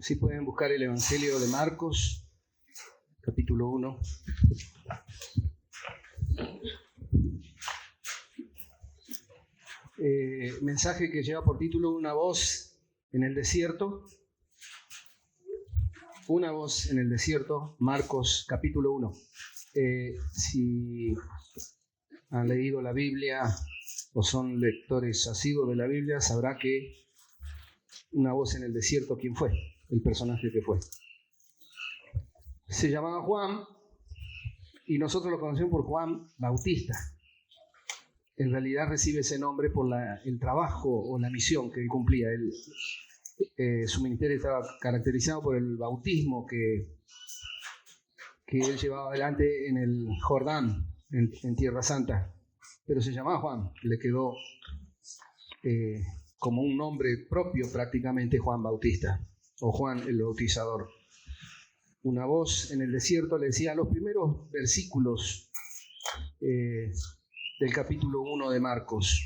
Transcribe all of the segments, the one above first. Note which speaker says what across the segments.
Speaker 1: Si pueden buscar el Evangelio de Marcos, capítulo 1. Mensaje que lleva por título Una voz en el desierto. Una voz en el desierto, Marcos capítulo 1. Si han leído la Biblia o son lectores asiduos de la Biblia, sabrá que una voz en el desierto, ¿quién fue? El personaje que fue. Se llamaba Juan y nosotros lo conocemos por Juan Bautista. En realidad recibe ese nombre por el trabajo o la misión que él cumplía. Su ministerio estaba caracterizado por el bautismo que él llevaba adelante en el Jordán, en Tierra Santa. Pero se llamaba Juan, le quedó como un nombre propio prácticamente Juan Bautista, o Juan el Bautizador. Una voz en el desierto, le decía, los primeros versículos del capítulo 1 de Marcos.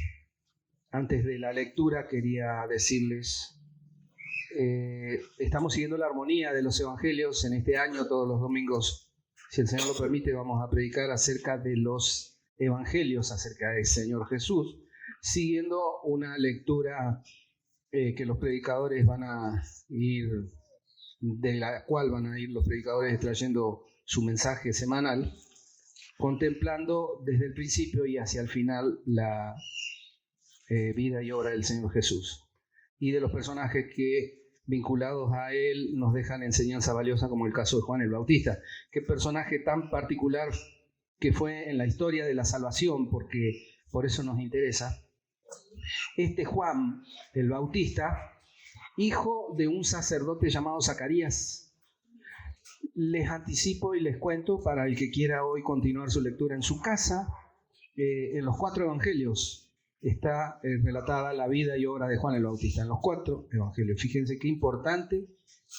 Speaker 1: Antes de la lectura quería decirles, estamos siguiendo la armonía de los evangelios en este año, todos los domingos, si el Señor lo permite, vamos a predicar acerca de los evangelios, acerca del Señor Jesús, siguiendo una lectura que los predicadores van a ir, de la cual van a ir los predicadores extrayendo su mensaje semanal, contemplando desde el principio y hacia el final la vida y obra del Señor Jesús y de los personajes que vinculados a él nos dejan enseñanza valiosa, como el caso de Juan el Bautista. Qué personaje tan particular que fue en la historia de la salvación, porque por eso nos interesa. Este Juan el Bautista, hijo de un sacerdote llamado Zacarías. Les anticipo y les cuento, para el que quiera hoy continuar su lectura en su casa, en los 4 evangelios está relatada la vida y obra de Juan el Bautista, en los 4 evangelios. Fíjense qué importante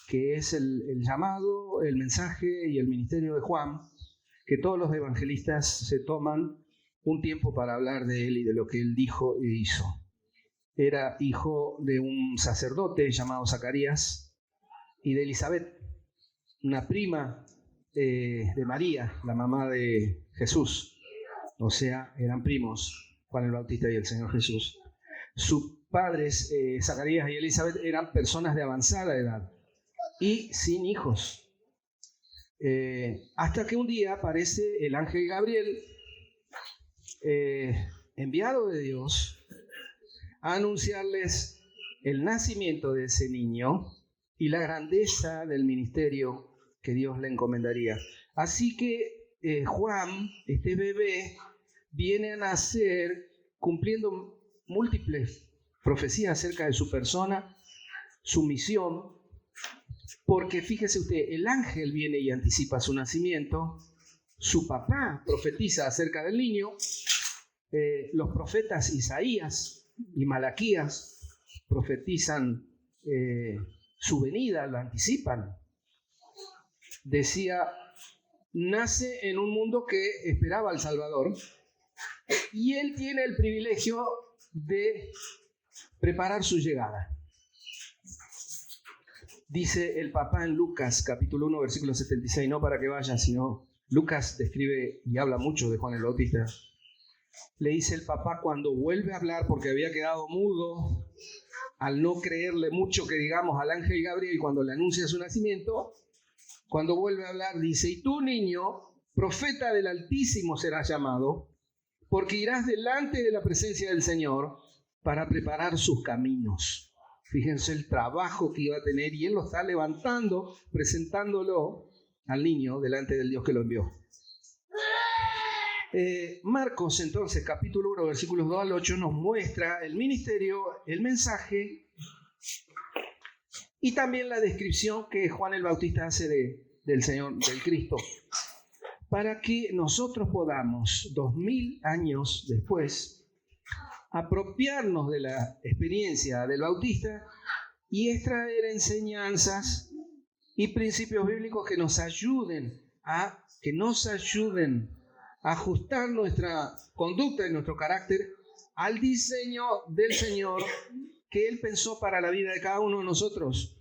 Speaker 1: que es el llamado, el mensaje y el ministerio de Juan, que todos los evangelistas se toman un tiempo para hablar de él y de lo que él dijo e hizo. Era hijo de un sacerdote llamado Zacarías y de Elizabeth, una prima de María, la mamá de Jesús. O sea, eran primos, Juan el Bautista y el Señor Jesús. Sus padres, Zacarías y Elizabeth, eran personas de avanzada edad y sin hijos. Hasta que un día aparece el ángel Gabriel, enviado de Dios, a anunciarles el nacimiento de ese niño y la grandeza del ministerio que Dios le encomendaría. Así que Juan, este bebé, viene a nacer cumpliendo múltiples profecías acerca de su persona, su misión, porque fíjese usted, el ángel viene y anticipa su nacimiento, su papá profetiza acerca del niño, los profetas Isaías y Malaquías profetizan su venida, lo anticipan. Decía, nace en un mundo que esperaba al Salvador y él tiene el privilegio de preparar su llegada. Dice el papá en Lucas capítulo 1 versículo 76, no para que vayan, sino Lucas describe y habla mucho de Juan el Bautista. Le dice el papá cuando vuelve a hablar, porque había quedado mudo al no creerle mucho que digamos al ángel Gabriel cuando le anuncia su nacimiento. Cuando vuelve a hablar dice, y tú niño, profeta del Altísimo serás llamado, porque irás delante de la presencia del Señor para preparar sus caminos. Fíjense el trabajo que iba a tener y él lo está levantando, presentándolo al niño delante del Dios que lo envió. Marcos entonces, capítulo 1, versículos 2 al 8, nos muestra el ministerio, el mensaje y también la descripción que Juan el Bautista hace del Señor, del Cristo, para que nosotros podamos, 2000 años después, apropiarnos de la experiencia del Bautista y extraer enseñanzas y principios bíblicos que nos ayuden a ajustar nuestra conducta y nuestro carácter al diseño del Señor que Él pensó para la vida de cada uno de nosotros.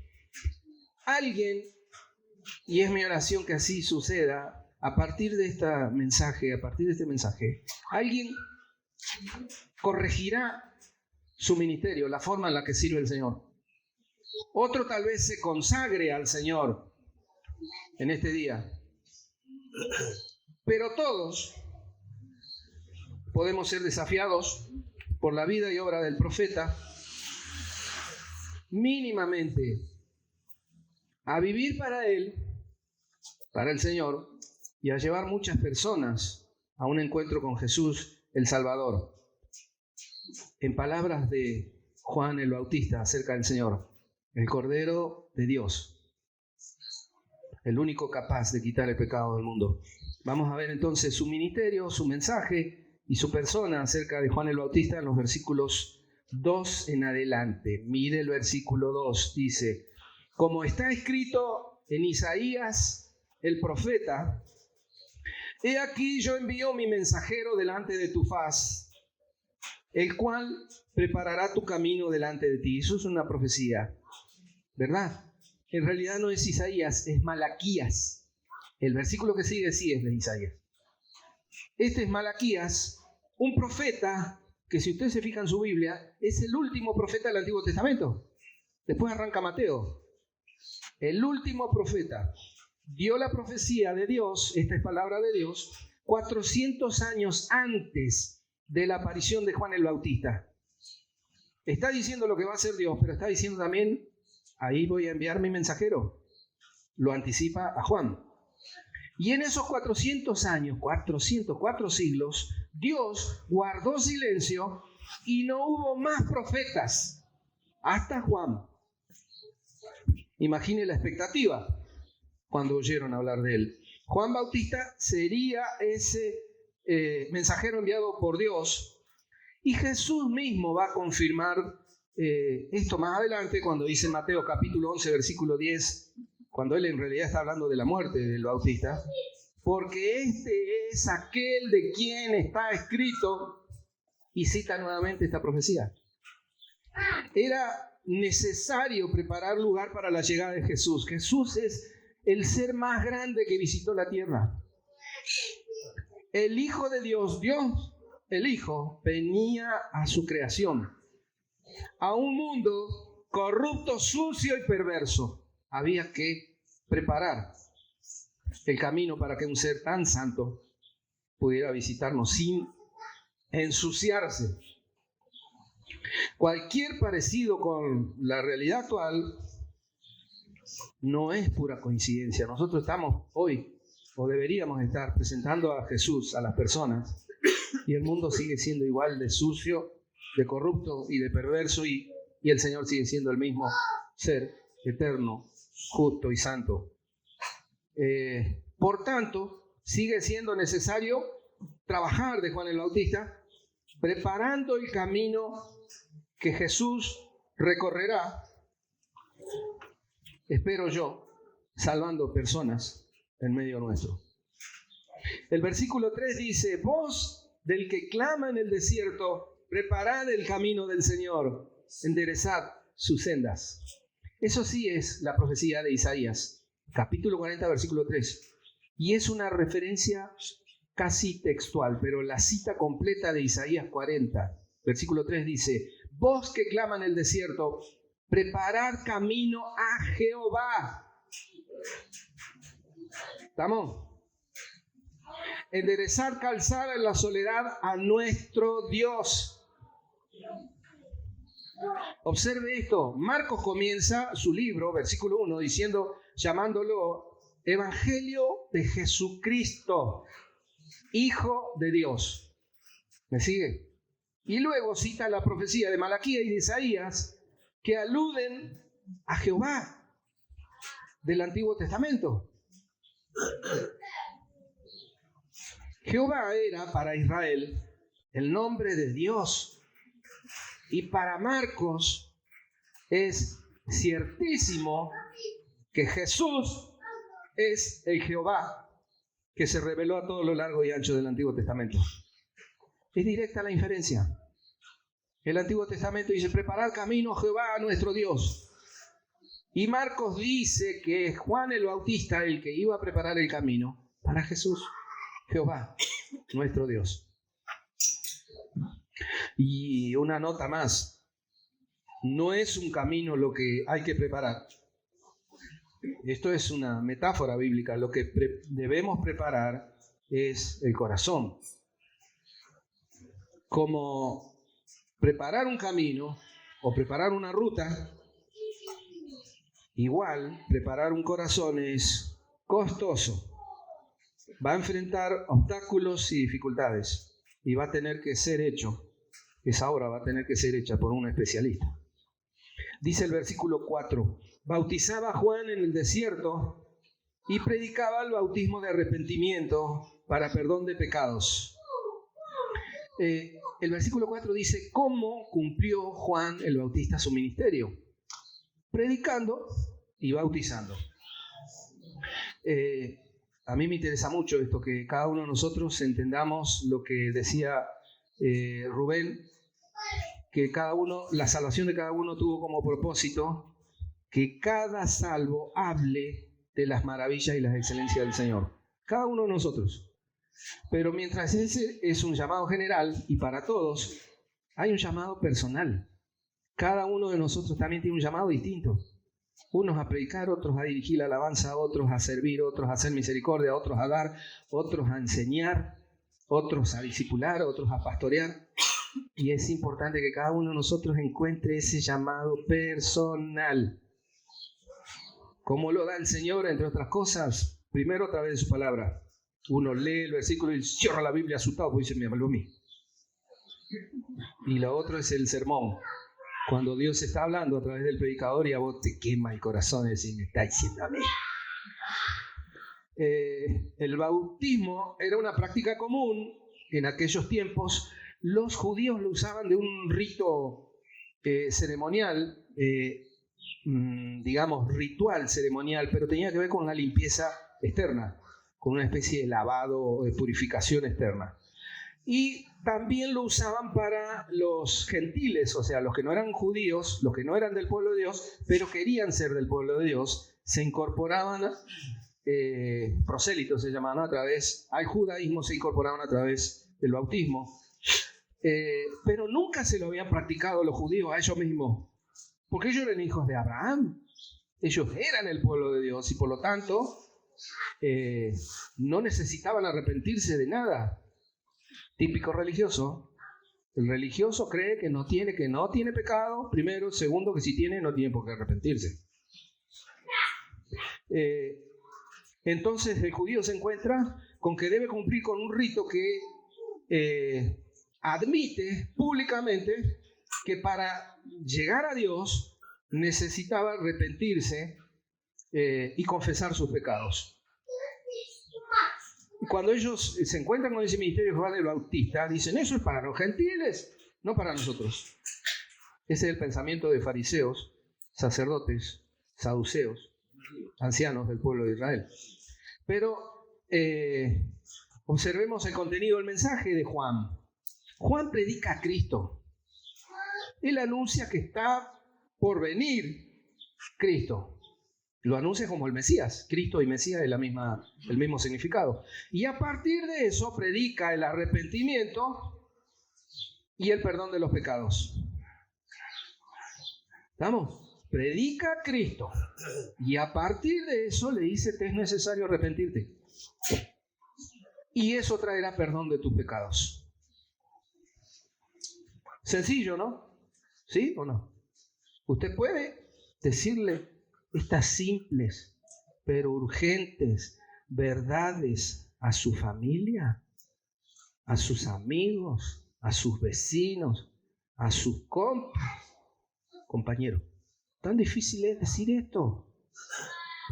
Speaker 1: Alguien, y es mi oración que así suceda, a partir de este mensaje, alguien corregirá su ministerio, la forma en la que sirve el Señor. Otro tal vez se consagre al Señor en este día. Pero todos podemos ser desafiados por la vida y obra del profeta mínimamente a vivir para Él, para el Señor, y a llevar muchas personas a un encuentro con Jesús el Salvador. En palabras de Juan el Bautista acerca del Señor, el Cordero de Dios, el único capaz de quitar el pecado del mundo. Vamos a ver entonces su ministerio, su mensaje y su persona acerca de Juan el Bautista en los versículos 2 en adelante. Mire el versículo 2, dice: como está escrito en Isaías el profeta, he aquí yo envío mi mensajero delante de tu faz, el cual preparará tu camino delante de ti. Eso es una profecía, ¿verdad? En realidad no es Isaías, es Malaquías. El versículo que sigue sí es de Isaías. Este es Malaquías, un profeta que, si usted se fija en su Biblia, es el último profeta del Antiguo Testamento. Después arranca Mateo. El último profeta dio la profecía de Dios, esta es palabra de Dios, 400 años antes de la aparición de Juan el Bautista. Está diciendo lo que va a hacer Dios, pero está diciendo también: ahí voy a enviar mi mensajero. Lo anticipa a Juan. Y en esos 400 años, 4 siglos, Dios guardó silencio y no hubo más profetas hasta Juan. Imagine la expectativa cuando oyeron hablar de él. Juan Bautista sería ese mensajero enviado por Dios, y Jesús mismo va a confirmar esto más adelante cuando dice en Mateo capítulo 11 versículo 10, cuando él en realidad está hablando de la muerte del Bautista, porque este es aquel de quien está escrito, y cita nuevamente esta profecía. Era necesario preparar lugar para la llegada de Jesús. Jesús es el ser más grande que visitó la tierra. El Hijo de Dios, el Hijo, venía a su creación, a un mundo corrupto, sucio y perverso. Había que preparar el camino para que un ser tan santo pudiera visitarnos sin ensuciarse. Cualquier parecido con la realidad actual no es pura coincidencia. Nosotros estamos hoy, o deberíamos estar, presentando a Jesús a las personas, y el mundo sigue siendo igual de sucio, de corrupto y de perverso, y el Señor sigue siendo el mismo ser eterno, justo y santo. Por tanto, sigue siendo necesario trabajar de Juan el Bautista, preparando el camino que Jesús recorrerá, espero yo, salvando personas en medio nuestro. El versículo 3 dice: voz del que clama en el desierto, preparad el camino del Señor, enderezad sus sendas. Eso sí es la profecía de Isaías, capítulo 40, versículo 3. Y es una referencia casi textual, pero la cita completa de Isaías 40, versículo 3 dice: voz que clama en el desierto, preparad camino a Jehová. ¿Estamos? Enderezar calzada en la soledad a nuestro Dios. Observe esto. Marcos comienza su libro, versículo 1, llamándolo Evangelio de Jesucristo, Hijo de Dios. ¿Me sigue? Y luego cita la profecía de Malaquías y de Isaías que aluden a Jehová del Antiguo Testamento. Jehová era para Israel el nombre de Dios, y para Marcos es ciertísimo que Jesús es el Jehová que se reveló a todo lo largo y ancho del Antiguo Testamento. Es directa la inferencia. El Antiguo Testamento dice: preparad camino a Jehová, a nuestro Dios. Y Marcos dice que es Juan el Bautista el que iba a preparar el camino para Jesús, Jehová, nuestro Dios. Y una nota más, no es un camino lo que hay que preparar. Esto es una metáfora bíblica. Lo que debemos preparar es el corazón. Como preparar un camino o preparar una ruta, igual preparar un corazón es costoso. Va a enfrentar obstáculos y dificultades y va a tener que ser hecho. Esa obra va a tener que ser hecha por un especialista. Dice el versículo 4, bautizaba a Juan en el desierto y predicaba el bautismo de arrepentimiento para perdón de pecados. El versículo 4 dice, ¿cómo cumplió Juan el Bautista su ministerio? Predicando y bautizando. A mí me interesa mucho esto, que cada uno de nosotros entendamos lo que decía Rubén, que la salvación de cada uno tuvo como propósito que cada salvo hable de las maravillas y las excelencias del Señor. Cada uno de nosotros. Pero mientras ese es un llamado general y para todos, hay un llamado personal. Cada uno de nosotros también tiene un llamado distinto. Unos a predicar, otros a dirigir la alabanza, otros a servir, otros a hacer misericordia, otros a dar, otros a enseñar, otros a discipular, otros a pastorear. Y es importante que cada uno de nosotros encuentre ese llamado personal. ¿Cómo lo da el Señor? Entre otras cosas, primero a través de su palabra. Uno lee el versículo y cierra la Biblia asustado porque dice, me habló a mí. Y lo otro es el sermón. Cuando Dios está hablando a través del predicador y a vos te quema el corazón y decís, me está diciendo a mí. El bautismo era una práctica común en aquellos tiempos. Los judíos lo usaban de un rito ceremonial, digamos ritual ceremonial, pero tenía que ver con la limpieza externa, con una especie de lavado o de purificación externa. Y también lo usaban para los gentiles, o sea, los que no eran judíos, los que no eran del pueblo de Dios, pero querían ser del pueblo de Dios, se incorporaban, prosélitos se llamaban a través, al judaísmo se incorporaban a través del bautismo. Pero nunca se lo habían practicado los judíos a ellos mismos, porque ellos eran hijos de Abraham, ellos eran el pueblo de Dios y por lo tanto no necesitaban arrepentirse de nada. Típico religioso. El religioso cree que no tiene pecado, primero, segundo, que si tiene, no tiene por qué arrepentirse. Entonces el judío se encuentra con que debe cumplir con un rito que admite públicamente que para llegar a Dios necesitaba arrepentirse y confesar sus pecados. Cuando ellos se encuentran con ese ministerio de Juan el Bautista, dicen, eso es para los gentiles, no para nosotros. Ese es el pensamiento de fariseos, sacerdotes, saduceos, ancianos del pueblo de Israel. Pero observemos el contenido del mensaje de Juan. Juan predica a Cristo. Él anuncia que está por venir Cristo. Lo anuncia como el Mesías. Cristo y Mesías es el mismo significado. Y a partir de eso predica el arrepentimiento y el perdón de los pecados. ¿Estamos? Predica a Cristo. Y a partir de eso le dice, te es necesario arrepentirte. Y eso traerá perdón de tus pecados. Sencillo, ¿no? ¿Sí o no? Usted puede decirle estas simples pero urgentes verdades a su familia, a sus amigos, a sus vecinos, a sus compañeros. Tan difícil es decir esto.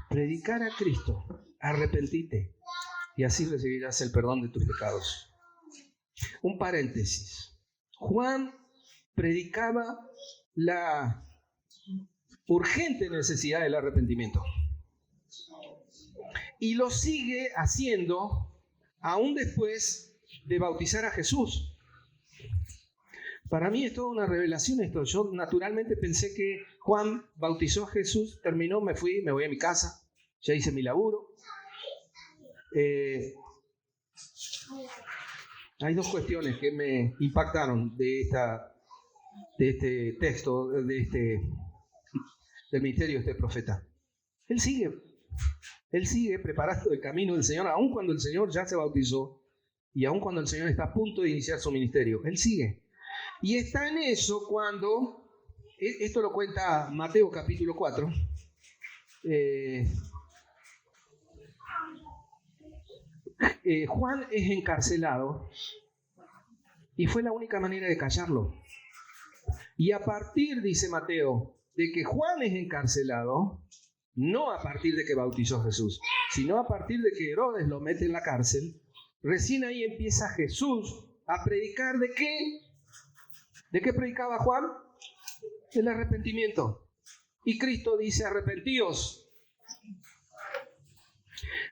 Speaker 1: Predicar a Cristo, arrepentirte y así recibirás el perdón de tus pecados. Un paréntesis. Juan predicaba la urgente necesidad del arrepentimiento. Y lo sigue haciendo aún después de bautizar a Jesús. Para mí es toda una revelación esto. Yo naturalmente pensé que Juan bautizó a Jesús, terminó, me fui, me voy a mi casa, ya hice mi laburo. Hay dos cuestiones que me impactaron de este texto, del ministerio de este profeta. Él sigue preparando el camino del Señor, aun cuando el Señor ya se bautizó y aun cuando el Señor está a punto de iniciar su ministerio. Él sigue. Y está en eso cuando, esto lo cuenta Mateo capítulo 4, Juan es encarcelado y fue la única manera de callarlo. Y a partir, dice Mateo, de que Juan es encarcelado, no a partir de que bautizó a Jesús, sino a partir de que Herodes lo mete en la cárcel, recién ahí empieza Jesús a predicar ¿de qué? ¿De qué predicaba Juan? Del arrepentimiento. Y Cristo dice, arrepentíos.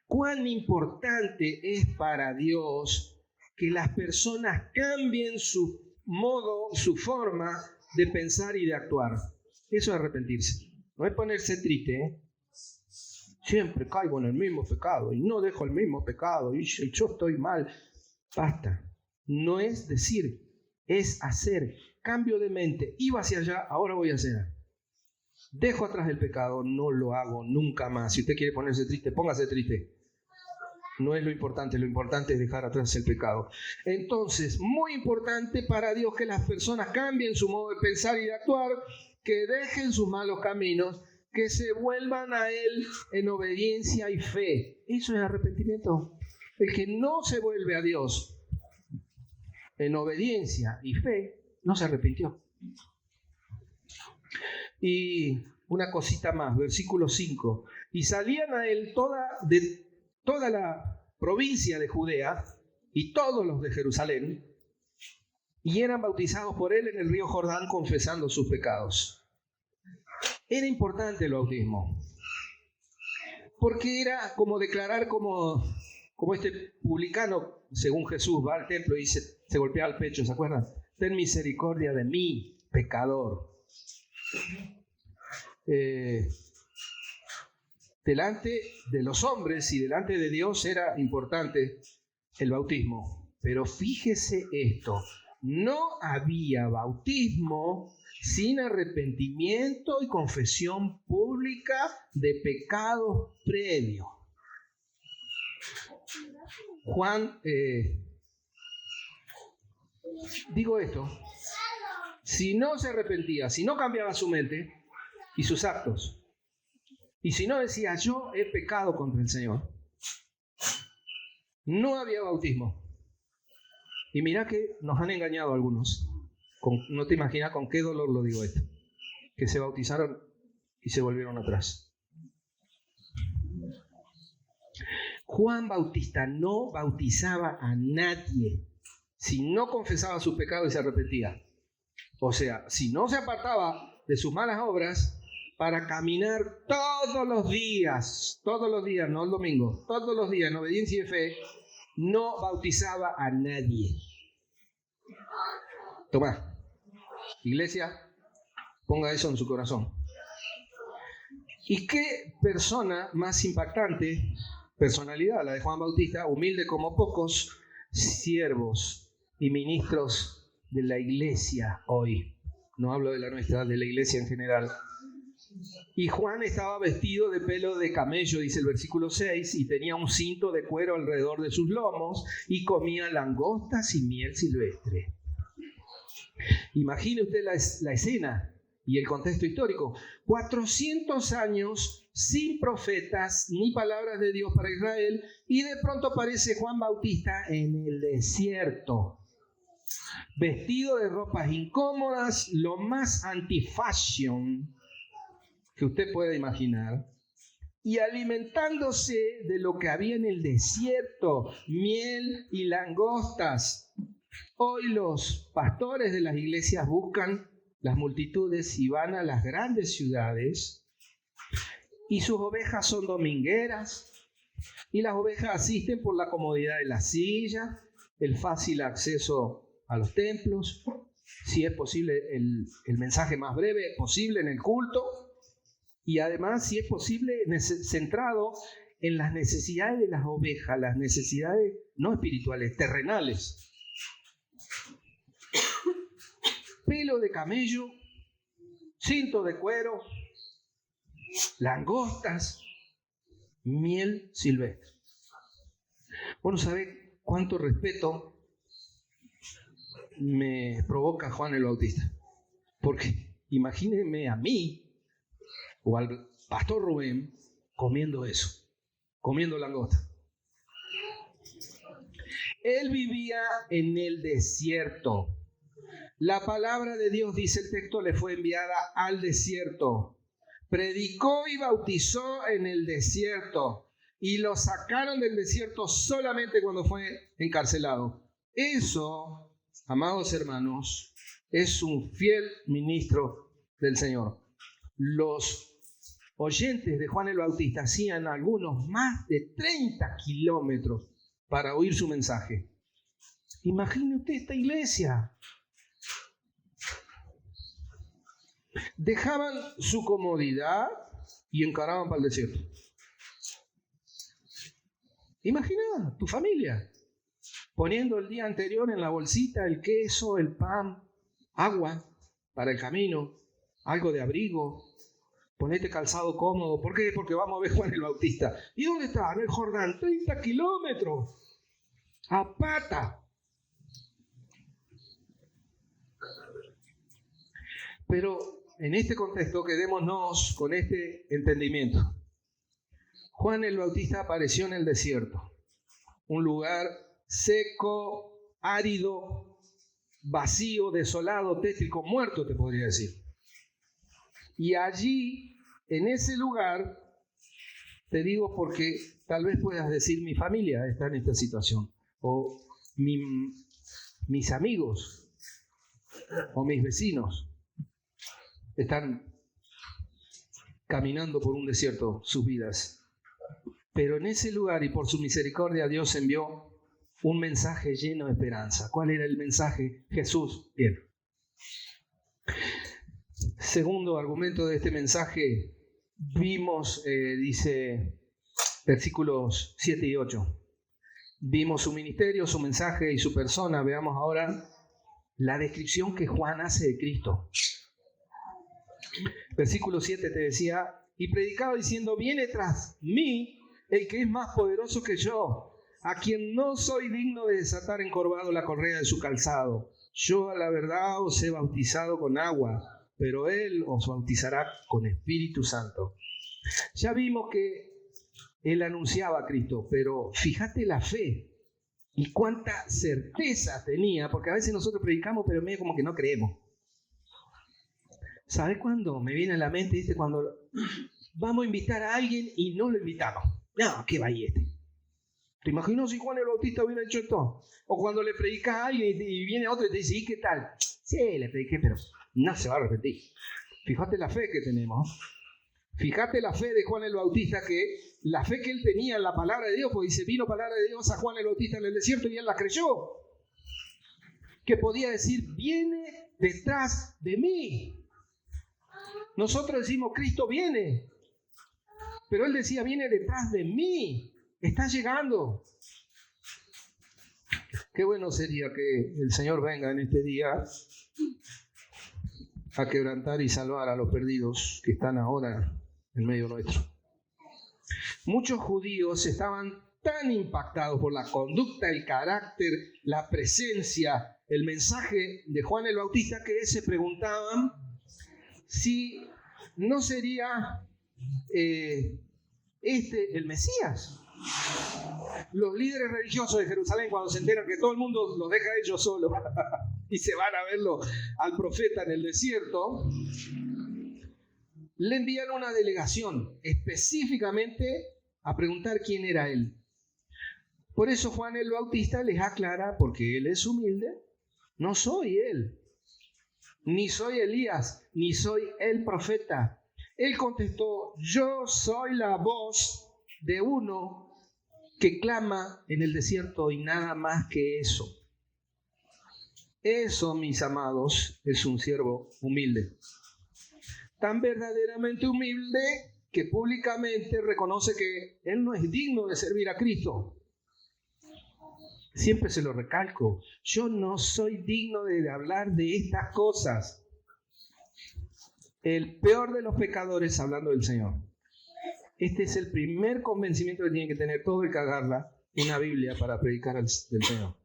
Speaker 1: Cuán importante es para Dios que las personas cambien su modo, su forma de pensar y de actuar. Eso es arrepentirse. No es ponerse triste, ¿eh? Siempre caigo en el mismo pecado y no dejo el mismo pecado y yo estoy mal. Basta. No es decir, es hacer. Cambio de mente. Iba hacia allá, ahora voy a hacer. Dejo atrás el pecado, no lo hago nunca más. Si usted quiere ponerse triste, póngase triste. No es lo importante es dejar atrás el pecado. Entonces, muy importante para Dios que las personas cambien su modo de pensar y de actuar, que dejen sus malos caminos, que se vuelvan a Él en obediencia y fe. Eso es arrepentimiento. El que no se vuelve a Dios en obediencia y fe, no se arrepintió. Y una cosita más, versículo 5. Y salían a Él de toda la provincia de Judea y todos los de Jerusalén, y eran bautizados por Él en el río Jordán, confesando sus pecados. Era importante el bautismo, porque era como declarar como este publicano, según Jesús, va al templo y se golpea el pecho, ¿se acuerdan? Ten misericordia de mí, pecador. Delante de los hombres y delante de Dios era importante el bautismo. Pero fíjese esto, no había bautismo sin arrepentimiento y confesión pública de pecados previos. Juan, digo esto, si no se arrepentía, si no cambiaba su mente y sus actos, y si no decía yo he pecado contra el Señor, no había bautismo. Y mirá que nos han engañado algunos. No te imaginas con qué dolor lo digo esto. Que se bautizaron y se volvieron atrás. Juan Bautista no bautizaba a nadie si no confesaba sus pecados y se arrepentía. O sea, si no se apartaba de sus malas obras para caminar todos los días, no el domingo, todos los días en obediencia y fe, no bautizaba a nadie. Tomá, iglesia, ponga eso en su corazón. ¿Y qué persona más impactante, personalidad, la de Juan Bautista, humilde como pocos, siervos y ministros de la iglesia hoy? No hablo de la nuestra, de la iglesia en general. Y Juan estaba vestido de pelo de camello, dice el versículo 6, y tenía un cinto de cuero alrededor de sus lomos, y comía langostas y miel silvestre. Imagine usted la escena y el contexto histórico. 400 años sin profetas ni palabras de Dios para Israel, y de pronto aparece Juan Bautista en el desierto, vestido de ropas incómodas, lo más anti-fashion que usted pueda imaginar, y alimentándose de lo que había en el desierto, miel y langostas. Hoy los pastores de las iglesias buscan las multitudes y van a las grandes ciudades, y sus ovejas son domingueras, y las ovejas asisten por la comodidad de la silla, el fácil acceso a los templos, si es posible, el mensaje más breve posible en el culto, y además, si es posible, centrado en las necesidades de las ovejas, las necesidades no espirituales, terrenales. Pelo de camello, cinto de cuero, langostas, miel silvestre. Bueno, ¿sabe cuánto respeto me provoca Juan el Bautista? Porque imagínense a mí o al pastor Rubén comiendo eso, comiendo langosta. Él vivía en el desierto. La palabra de Dios, dice el texto, le fue enviada al desierto. Predicó y bautizó en el desierto. Y lo sacaron del desierto solamente cuando fue encarcelado. Eso, amados hermanos, es un fiel ministro del Señor. Los oyentes de Juan el Bautista hacían algunos más de 30 kilómetros para oír su mensaje. Imagine usted esta iglesia. Dejaban su comodidad y encaraban para el desierto. Imagina tu familia poniendo el día anterior en la bolsita el queso, el pan, agua para el camino, algo de abrigo, ponete calzado cómodo. ¿Por qué? Porque vamos a ver Juan el Bautista. ¿Y dónde está? En el Jordán, 30 kilómetros a pata. Pero en este contexto quedémonos con este entendimiento. Juan el Bautista apareció en el desierto, un lugar seco, árido, vacío, desolado, tétrico, muerto, te podría decir. Y allí, en ese lugar, te digo porque tal vez puedas decir, mi familia está en esta situación, o mis amigos, o mis vecinos están caminando por un desierto sus vidas. Pero en ese lugar, y por su misericordia, Dios envió un mensaje lleno de esperanza. ¿Cuál era el mensaje? Jesús viene. Segundo argumento de este mensaje, vimos, dice versículos 7 y 8. Vimos su ministerio, su mensaje y su persona. Veamos ahora la descripción que Juan hace de Cristo. Versículo 7 te decía, y predicaba diciendo, viene tras mí el que es más poderoso que yo, a quien no soy digno de desatar encorvado la correa de su calzado. Yo a la verdad os he bautizado con agua, pero él os bautizará con Espíritu Santo. Ya vimos que él anunciaba a Cristo, pero fíjate la fe y cuánta certeza tenía, porque a veces nosotros predicamos, pero medio como que no creemos. ¿Sabes cuándo me viene a la mente? ¿Viste? Cuando vamos a invitar a alguien y no lo invitamos. No, ¿qué va ahí este? ¿Te imaginas si Juan el Bautista hubiera hecho esto? O cuando le predicas a alguien y viene otro y te dice, ¿y qué tal? Sí, le prediqué, pero no se va a repetir. Fíjate la fe que tenemos. Fíjate la fe de Juan el Bautista, que la fe que él tenía en la palabra de Dios, pues dice, vino palabra de Dios a Juan el Bautista en el desierto y él la creyó. Que podía decir, viene detrás de mí. Nosotros decimos, Cristo viene. Pero él decía, viene detrás de mí. Está llegando. Qué bueno sería que el Señor venga en este día a quebrantar y salvar a los perdidos que están ahora en medio nuestro. Muchos judíos estaban tan impactados por la conducta, el carácter, la presencia, el mensaje de Juan el Bautista, que se preguntaban si no sería el Mesías. Los líderes religiosos de Jerusalén, cuando se enteran que todo el mundo los deja a ellos solos y se van a verlo al profeta en el desierto, le envían una delegación específicamente a preguntar quién era él. Por eso Juan el Bautista les aclara, porque él es humilde, no soy él, ni soy Elías, ni soy el profeta. Él contestó, yo soy la voz de uno que clama en el desierto y nada más que eso. Eso, mis amados, es un siervo humilde. Tan verdaderamente humilde que públicamente reconoce que él no es digno de servir a Cristo. Siempre se lo recalco, yo no soy digno de hablar de estas cosas. El peor de los pecadores hablando del Señor. Este es el primer convencimiento que tiene que tener todo el que agarra una Biblia para predicar del Señor.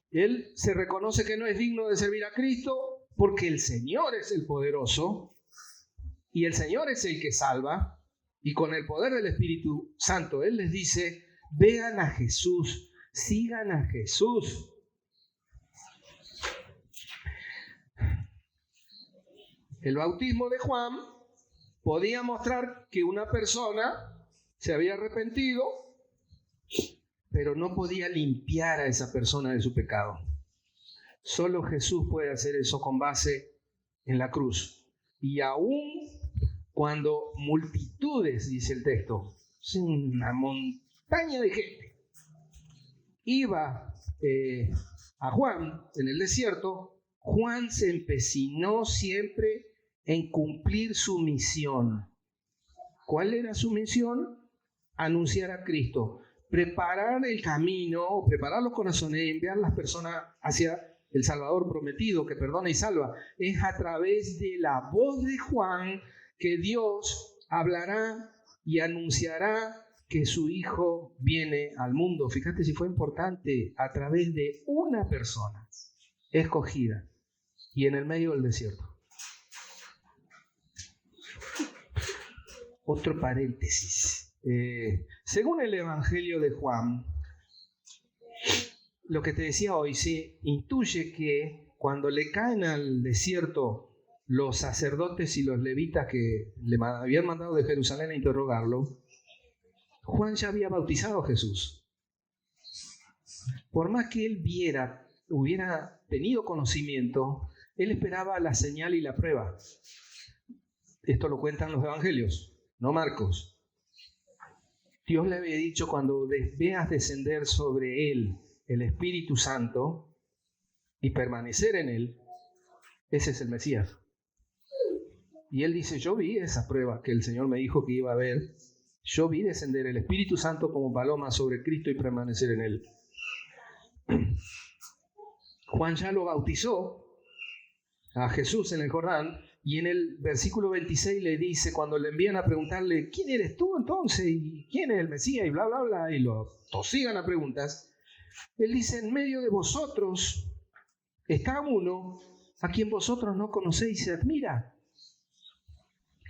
Speaker 1: Él se reconoce que no es digno de servir a Cristo porque el Señor es el poderoso y el Señor es el que salva, y con el poder del Espíritu Santo Él les dice: vean a Jesús, sigan a Jesús. El bautismo de Juan podía mostrar que una persona se había arrepentido, pero no podía limpiar a esa persona de su pecado. Solo Jesús puede hacer eso con base en la cruz. Y aún cuando multitudes, dice el texto, una montaña de gente, iba a Juan en el desierto, Juan se empecinó siempre en cumplir su misión. ¿Cuál era su misión? Anunciar a Cristo, preparar el camino, preparar los corazones, enviar las personas hacia el Salvador prometido que perdona y salva. Es a través de la voz de Juan que Dios hablará y anunciará que su Hijo viene al mundo. Fíjate si fue importante, a través de una persona escogida y en el medio del desierto. Otro paréntesis. Según el Evangelio de Juan, lo que te decía hoy, se intuye que cuando le caen al desierto los sacerdotes y los levitas que le habían mandado de Jerusalén a interrogarlo, Juan ya había bautizado a Jesús. Por más que él hubiera tenido conocimiento, él esperaba la señal y la prueba. Esto lo cuentan los evangelios, no Marcos. Dios le había dicho: cuando veas descender sobre él el Espíritu Santo y permanecer en él, ese es el Mesías. Y él dice: yo vi esa prueba que el Señor me dijo que iba a haber. Yo vi descender el Espíritu Santo como paloma sobre Cristo y permanecer en él. Juan ya lo bautizó a Jesús en el Jordán, y en el versículo 26 le dice, cuando le envían a preguntarle: ¿quién eres tú entonces? ¿Y quién es el Mesías? Y bla, bla, bla, y lo tosigan a preguntas. Él dice: en medio de vosotros está uno a quien vosotros no conocéis y se admira.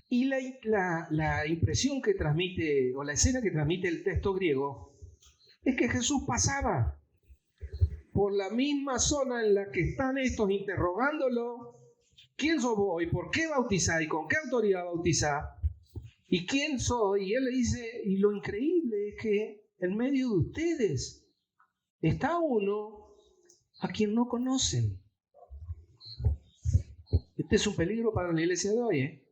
Speaker 1: Y la impresión que transmite, o la escena que transmite el texto griego, es que Jesús pasaba por la misma zona en la que están estos interrogándolo: ¿quién sos vos? ¿Y por qué bautizáis? ¿Y con qué autoridad bautizás? ¿Y quién soy? Y él le dice: y lo increíble es que en medio de ustedes está uno a quien no conocen. Este es un peligro para la iglesia de hoy, ¿eh?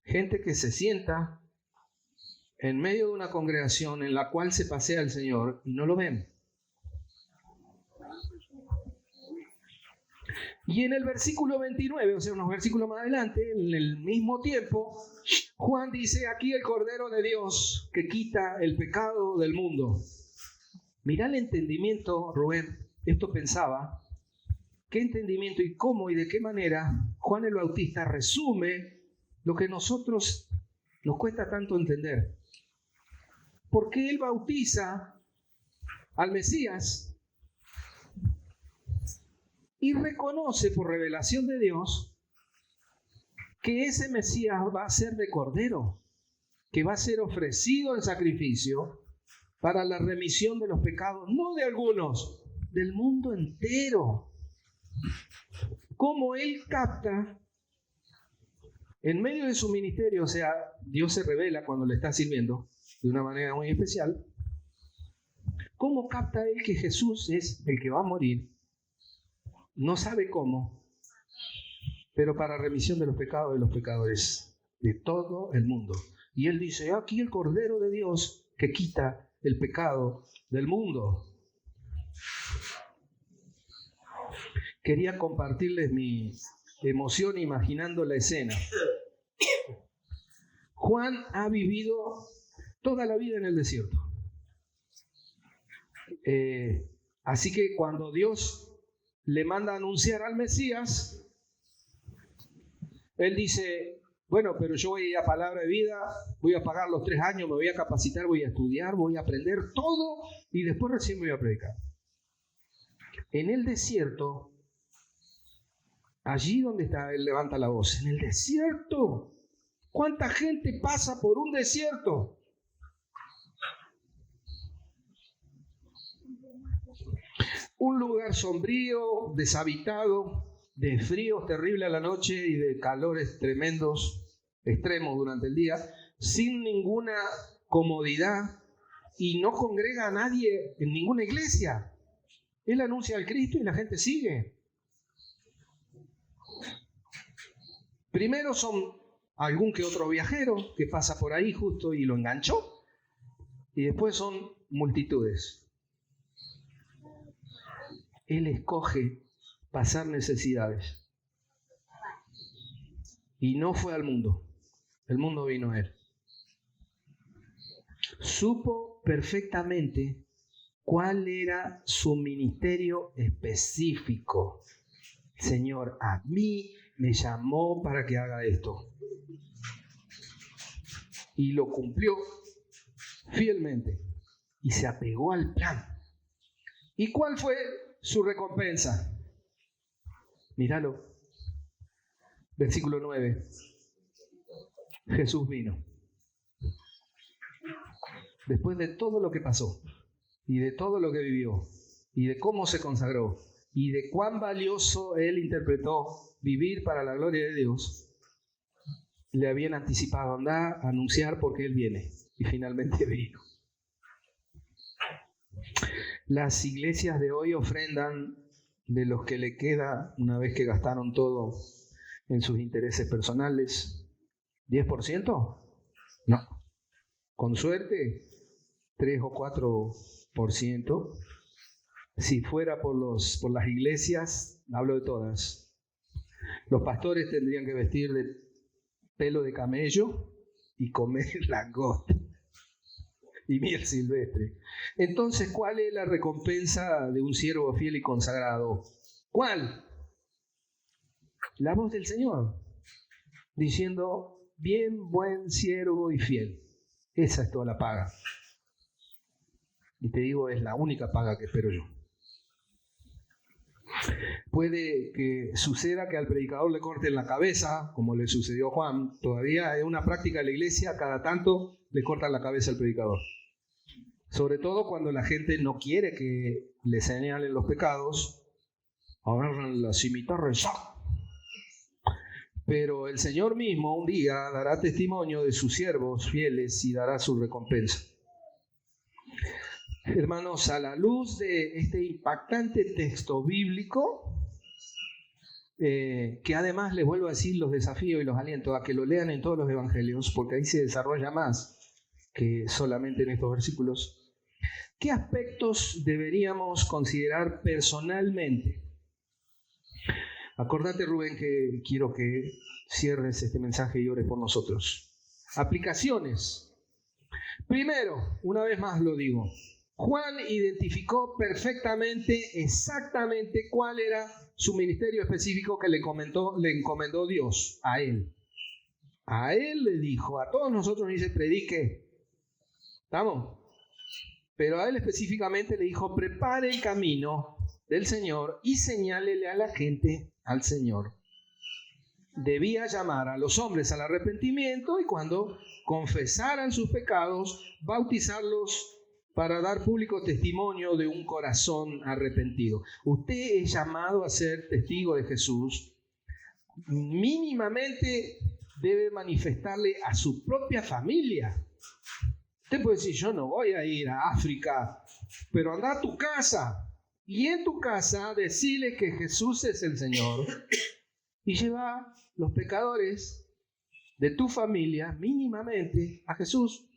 Speaker 1: Gente que se sienta en medio de una congregación en la cual se pasea el Señor y no lo ven. Y en el versículo 29, o sea, unos versículos más adelante, en el mismo tiempo, Juan dice: aquí el Cordero de Dios que quita el pecado del mundo. Mirá el entendimiento, Rubén. Esto pensaba: ¿qué entendimiento y cómo y de qué manera Juan el Bautista resume lo que nosotros nos cuesta tanto entender? Porque él bautiza al Mesías y reconoce por revelación de Dios que ese Mesías va a ser de cordero, que va a ser ofrecido en sacrificio para la remisión de los pecados, no de algunos, del mundo entero. Como él capta en medio de su ministerio, o sea, Dios se revela cuando le está sirviendo de una manera muy especial. ¿Cómo capta él que Jesús es el que va a morir? No sabe cómo, pero para remisión de los pecados de los pecadores de todo el mundo. Y él dice: aquí el Cordero de Dios que quita el pecado del mundo. quería compartirles mi emoción imaginando la escena. Juan ha vivido toda la vida en el desierto. Así que cuando Dios le manda a anunciar al Mesías, él dice, bueno, pero yo voy a ir a Palabra de Vida, voy a pagar los 3 años, me voy a capacitar, voy a estudiar, voy a aprender todo y después recién me voy a predicar. En el desierto, allí donde está, él levanta la voz, en el desierto. ¿Cuánta gente pasa por un desierto? Un lugar sombrío, deshabitado, de fríos terribles a la noche y de calores tremendos, extremos durante el día, sin ninguna comodidad, y no congrega a nadie en ninguna iglesia. Él anuncia al Cristo y la gente sigue. Primero son algún que otro viajero que pasa por ahí justo y lo enganchó, y después son multitudes. Él escoge pasar necesidades. Y no fue al mundo. El mundo vino a él. Supo perfectamente cuál era su ministerio específico. Señor, a mí me llamó para que haga esto. Y lo cumplió fielmente. Y se apegó al plan. ¿Y cuál fue su recompensa? Míralo. Versículo 9. Jesús vino. Después de todo lo que pasó, y de todo lo que vivió, y de cómo se consagró, y de cuán valioso él interpretó vivir para la gloria de Dios, le habían anticipado, anda a anunciar porque él viene. Y finalmente vino. Las iglesias de hoy ofrendan de los que le queda una vez que gastaron todo en sus intereses personales. ¿10%? No. Con suerte, 3 o 4%. Si fuera por las iglesias, hablo de todas. Los pastores tendrían que vestir de pelo de camello y comer langosta y miel silvestre. Entonces, ¿cuál es la recompensa de un siervo fiel y consagrado? ¿Cuál? La voz del Señor, diciendo, bien, buen siervo y fiel. Esa es toda la paga. Y te digo, es la única paga que espero yo. Puede que suceda que al predicador le corten la cabeza, como le sucedió a Juan. Todavía es una práctica de la iglesia, cada tanto le cortan la cabeza al predicador. Sobre todo cuando la gente no quiere que le señalen los pecados, agarran la cimitarra y ¡sac! Pero el Señor mismo un día dará testimonio de sus siervos fieles y dará su recompensa. Hermanos, a la luz de este impactante texto bíblico, que además les vuelvo a decir, los desafío y los aliento a que lo lean en todos los evangelios, porque ahí se desarrolla más que solamente en estos versículos. ¿Qué aspectos deberíamos considerar personalmente? Acordate, Rubén, que quiero que cierres este mensaje y ores por nosotros. Aplicaciones. Primero, una vez más lo digo, Juan identificó perfectamente, exactamente cuál era su ministerio específico que le encomendó Dios a él. A él le dijo, a todos nosotros dice, predique. ¿Estamos? Pero a él específicamente le dijo, prepare el camino del Señor y señálele a la gente al Señor. Debía llamar a los hombres al arrepentimiento y cuando confesaran sus pecados, bautizarlos para dar público testimonio de un corazón arrepentido. Usted es llamado a ser testigo de Jesús. Mínimamente debe manifestarle a su propia familia. Usted puede decir, yo no voy a ir a África, pero anda a tu casa. Y en tu casa decirle que Jesús es el Señor. Y lleva los pecadores de tu familia mínimamente a Jesús.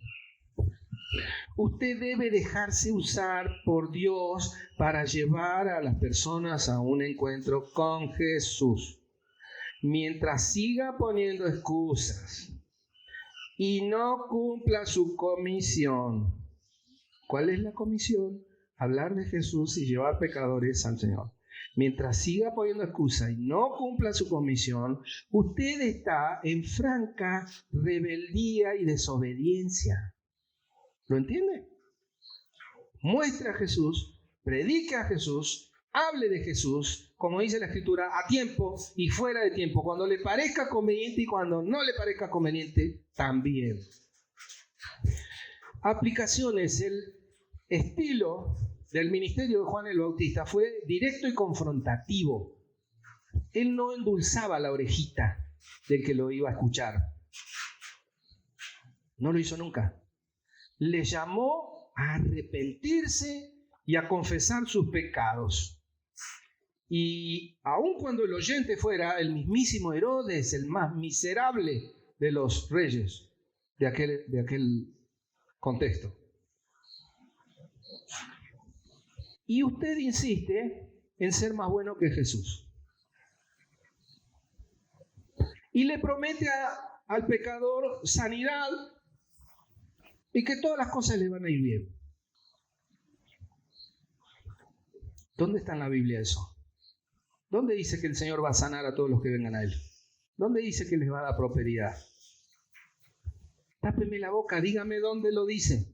Speaker 1: Usted debe dejarse usar por Dios para llevar a las personas a un encuentro con Jesús. Mientras siga poniendo excusas y no cumpla su comisión. ¿Cuál es la comisión? Hablar de Jesús y llevar pecadores al Señor. Mientras siga poniendo excusa y no cumpla su comisión, usted está en franca rebeldía y desobediencia. ¿Lo entiende? Muestre a Jesús, predique a Jesús, hable de Jesús, como dice la Escritura, a tiempo y fuera de tiempo, cuando le parezca conveniente y cuando no le parezca conveniente también. Aplicaciones. El estilo del ministerio de Juan el Bautista fue directo y confrontativo. Él no endulzaba la orejita del que lo iba a escuchar. No lo hizo nunca. Le llamó a arrepentirse y a confesar sus pecados. Y aun cuando el oyente fuera el mismísimo Herodes, el más miserable de los reyes de aquel contexto. Y usted insiste en ser más bueno que Jesús. Y le promete al pecador sanidad y que todas las cosas le van a ir bien. ¿Dónde está en la Biblia eso? ¿Dónde dice que el Señor va a sanar a todos los que vengan a Él? ¿Dónde dice que les va a dar prosperidad? Tápeme la boca, dígame dónde lo dice.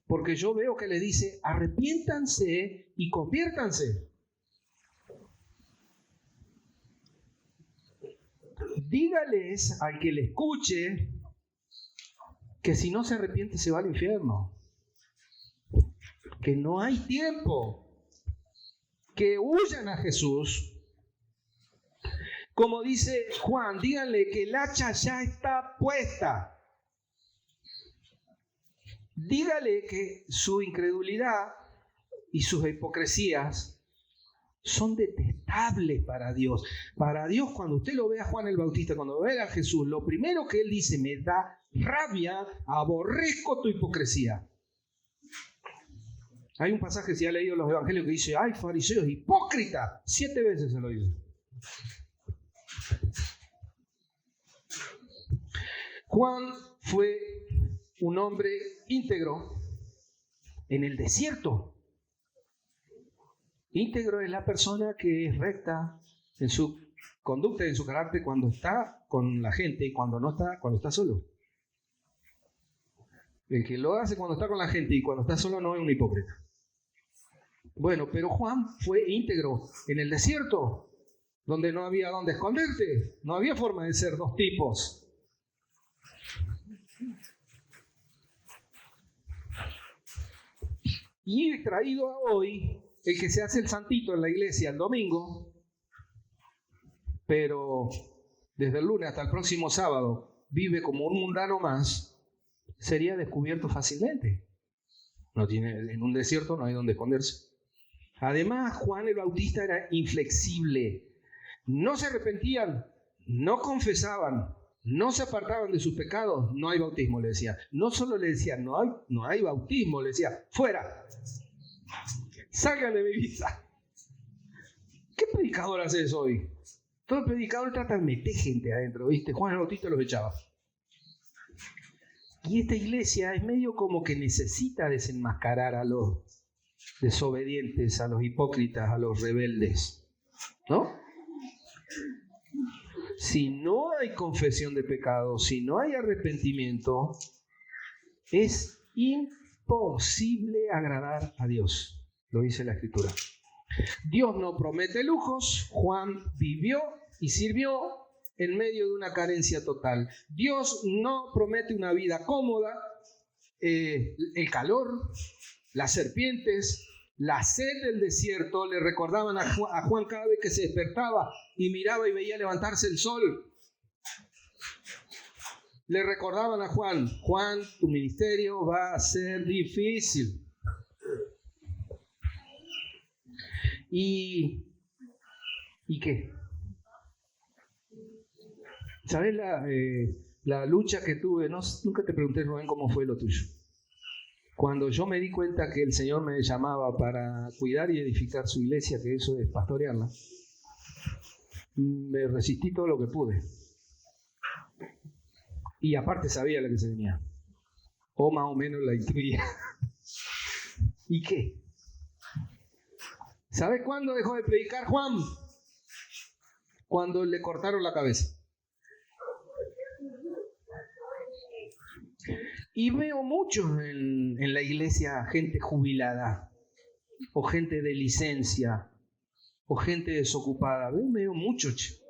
Speaker 1: Porque yo veo que le dice, arrepiéntanse y conviértanse. Dígales al que le escuche que si no se arrepiente se va al infierno. Que no hay tiempo. Que huyan a Jesús. Como dice Juan, díganle que el hacha ya está puesta. Dígale que su incredulidad y sus hipocresías son detestables para Dios. Para Dios, cuando usted lo ve a Juan el Bautista, cuando ve a Jesús, lo primero que él dice, me da rabia, aborrezco tu hipocresía. Hay un pasaje, si ha leído los evangelios, que dice, ay, fariseos, hipócritas. 7 veces se lo dice. Juan fue un hombre íntegro en el desierto. Íntegro es la persona que es recta en su conducta y en su carácter cuando está con la gente y cuando no está, cuando está solo. El que lo hace cuando está con la gente y cuando está solo no es un hipócrita. Bueno, pero Juan fue íntegro en el desierto, donde no había dónde esconderte, no había forma de ser dos tipos. Y traído a hoy, el que se hace el santito en la iglesia el domingo, pero desde el lunes hasta el próximo sábado vive como un mundano más, sería descubierto fácilmente. En un desierto no hay donde esconderse. Además, Juan el Bautista era inflexible. No se arrepentían, no confesaban, no se apartaban de sus pecados, no hay bautismo, le decía. No solo le decía, no hay bautismo, le decía, fuera, salgan de mi vida. ¿Qué predicador hace eso hoy? Todo predicador trata de meter gente adentro, ¿viste? Juan el Bautista los echaba. Y esta iglesia es medio como que necesita desenmascarar a los desobedientes, a los hipócritas, a los rebeldes, ¿no? Si no hay confesión de pecado, si no hay arrepentimiento, es imposible agradar a Dios, lo dice la Escritura. Dios no promete lujos. Juan vivió y sirvió en medio de una carencia total. Dios no promete una vida cómoda. El calor, las serpientes, la sed del desierto le recordaban a Juan cada vez que se despertaba y miraba y veía levantarse el sol. Le recordaban a Juan, tu ministerio va a ser difícil. ¿Y qué? ¿Sabes la lucha que tuve? Nunca te pregunté, Rubén, cómo fue lo tuyo. Cuando yo me di cuenta que el Señor me llamaba para cuidar y edificar su iglesia, que eso es pastorearla, me resistí todo lo que pude. Y aparte sabía la que se venía. O más o menos la intuía. ¿Y qué? ¿Sabes cuándo dejó de predicar Juan? Cuando le cortaron la cabeza. Y veo muchos en la iglesia, gente jubilada, o gente de licencia, o gente desocupada. Veo muchos.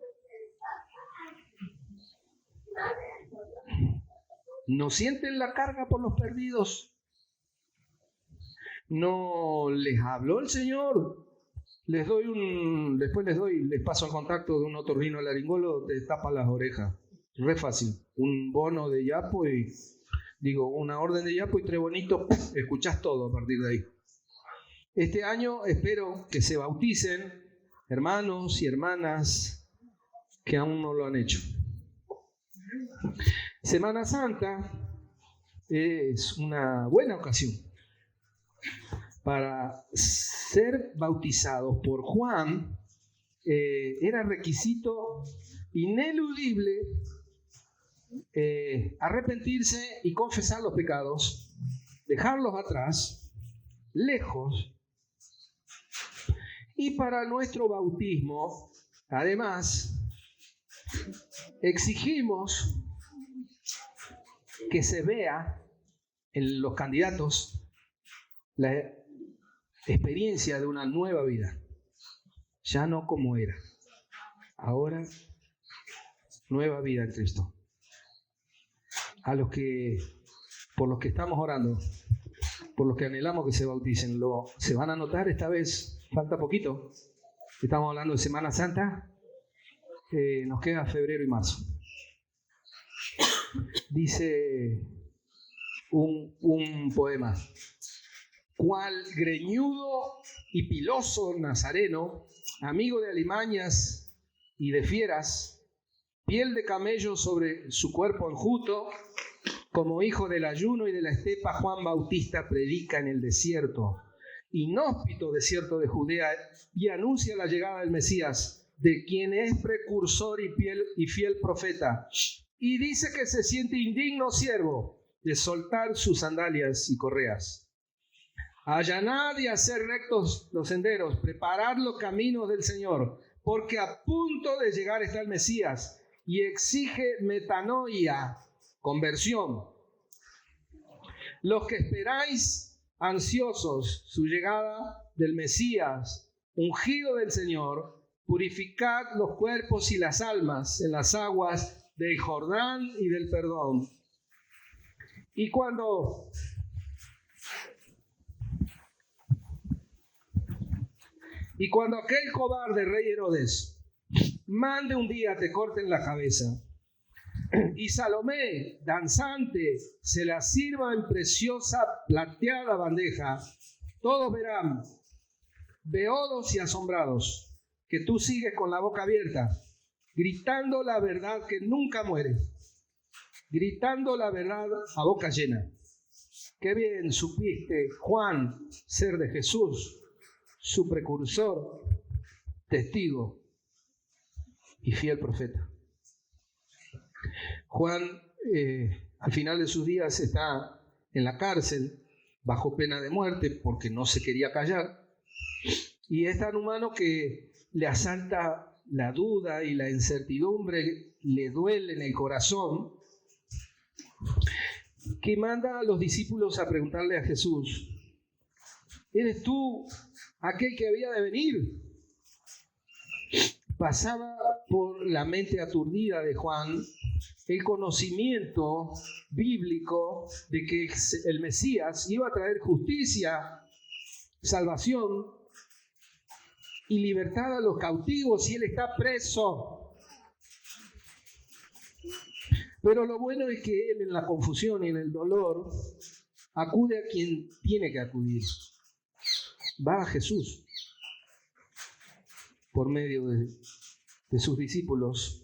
Speaker 1: ¿No sienten la carga por los perdidos? ¿No les habló el Señor? Les paso el contacto de un otorrinolaringólogo, te tapa las orejas. Re fácil. Un bono de yapo y una orden de yapo y 3 bonitos, escuchás todo a partir de ahí. Este año espero que se bauticen hermanos y hermanas que aún no lo han hecho. Semana Santa es una buena ocasión para ser bautizados por Juan. Era requisito ineludible arrepentirse y confesar los pecados, dejarlos atrás, lejos. Y para nuestro bautismo, además, exigimos que se vea en los candidatos la experiencia de una nueva vida, ya no como era, ahora nueva vida en Cristo. Por los que estamos orando, por los que anhelamos que se bauticen, se van a notar esta vez, falta poquito, estamos hablando de Semana Santa, nos queda febrero y marzo. Dice un poema: cual greñudo y piloso nazareno, amigo de alimañas y de fieras, piel de camello sobre su cuerpo enjuto, como hijo del ayuno y de la estepa, Juan Bautista predica en el desierto, inhóspito desierto de Judea, y anuncia la llegada del Mesías, de quien es precursor y fiel profeta, y dice que se siente indigno siervo de soltar sus sandalias y correas. Allanad y hacer rectos los senderos, preparad los caminos del Señor, porque a punto de llegar está el Mesías, y exige metanoia, conversión. Los que esperáis ansiosos su llegada del Mesías, ungido del Señor, purificad los cuerpos y las almas en las aguas del Jordán y del perdón. Y cuando aquel cobarde rey Herodes mande un día te corten la cabeza, y Salomé, danzante, se la sirva en preciosa plateada bandeja, todos verán, beodos y asombrados, que tú sigues con la boca abierta, gritando la verdad que nunca muere, gritando la verdad a boca llena. Qué bien supiste, Juan, ser de Jesús, su precursor, testigo y fiel profeta. Juan, al final de sus días, está en la cárcel bajo pena de muerte porque no se quería callar, y es tan humano que le asalta la duda y la incertidumbre, le duele en el corazón, que manda a los discípulos a preguntarle a Jesús: ¿eres tú aquel que había de venir? Pasaba por la mente aturdida de Juan el conocimiento bíblico de que el Mesías iba a traer justicia, salvación y libertad a los cautivos, y él está preso. Pero lo bueno es que él, en la confusión y en el dolor, acude a quien tiene que acudir. Va a Jesús por medio de sus discípulos,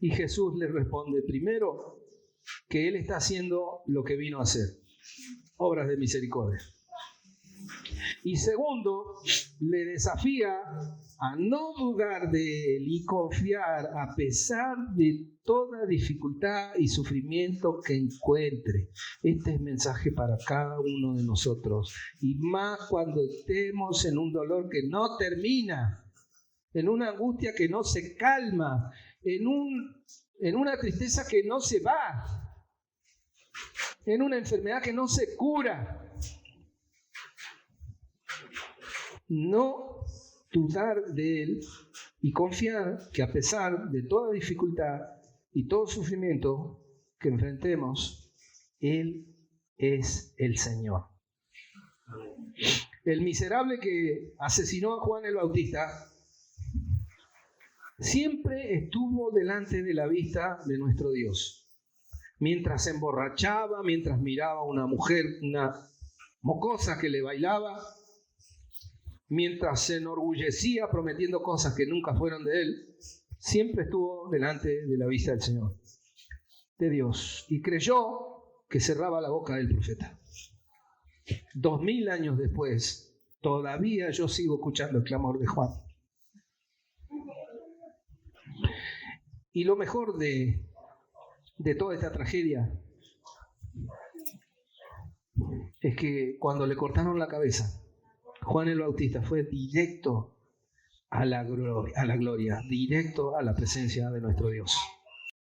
Speaker 1: y Jesús le responde primero que él está haciendo lo que vino a hacer: obras de misericordia. Y segundo, le desafía a no dudar de él y confiar a pesar de toda dificultad y sufrimiento que encuentre. Este es el mensaje para cada uno de nosotros. Y más cuando estemos en un dolor que no termina, en una angustia que no se calma, en una tristeza que no se va, en una enfermedad que no se cura. No dudar de él y confiar que a pesar de toda dificultad y todo sufrimiento que enfrentemos, él es el Señor. El miserable que asesinó a Juan el Bautista siempre estuvo delante de la vista de nuestro Dios. Mientras se emborrachaba, mientras miraba a una mujer, una mocosa que le bailaba, mientras se enorgullecía prometiendo cosas que nunca fueron de él, siempre estuvo delante de la vista del Señor, de Dios, y creyó que cerraba la boca del profeta. 2000 años después, todavía yo sigo escuchando el clamor de Juan. Y lo mejor de toda esta tragedia es que cuando le cortaron la cabeza, Juan el Bautista fue directo a la gloria, directo a la presencia de nuestro Dios.